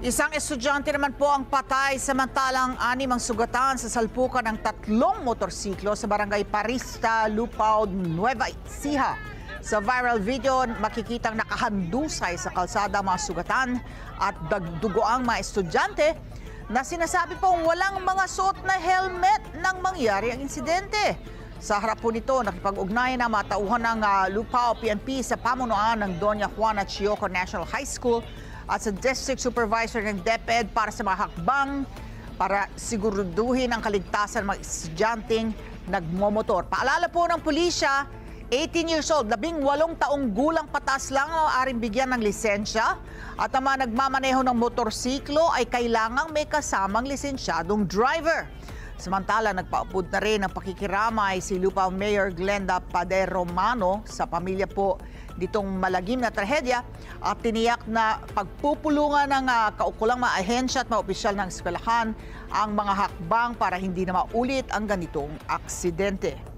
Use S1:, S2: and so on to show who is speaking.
S1: Isang estudyante naman po ang patay samantalang 6 ang sugatan sa salpukan ng 3 motorsiklo sa barangay Parista, Lupao, Nueva Ecija. Sa viral video, makikitang nakahandusay sa kalsada mga sugatan at dagdugoang mga estudyante na sinasabi pong walang mga suot na helmet nang mangyari ang insidente. Sa harap po nito, nakipag-ugnayan na matauhan ng Lupao PNP sa pamunuan ng Doña Juana Chioco National High School at sa District Supervisor ng DepEd para sa mga hakbang para siguraduhin ang kaligtasan ng mga estudyanteng nagmomotor. Paalala po ng pulisya, 18 years old, 18 taong gulang patas lang ang maaaring bigyan ng lisensya at ang mga nagmamaneho ng motorsiklo ay kailangang may kasamang lisensyadong driver. Samantala, nagpaupod na rin ang pakikiramay si Lupao Mayor Glenda Pader Romano sa pamilya po ditong malagim na trahedya at tiniyak na pagpupulungan ng kaukulang mga ahensya at mga opisyal ng eskwelahan ang mga hakbang para hindi na maulit ang ganitong aksidente.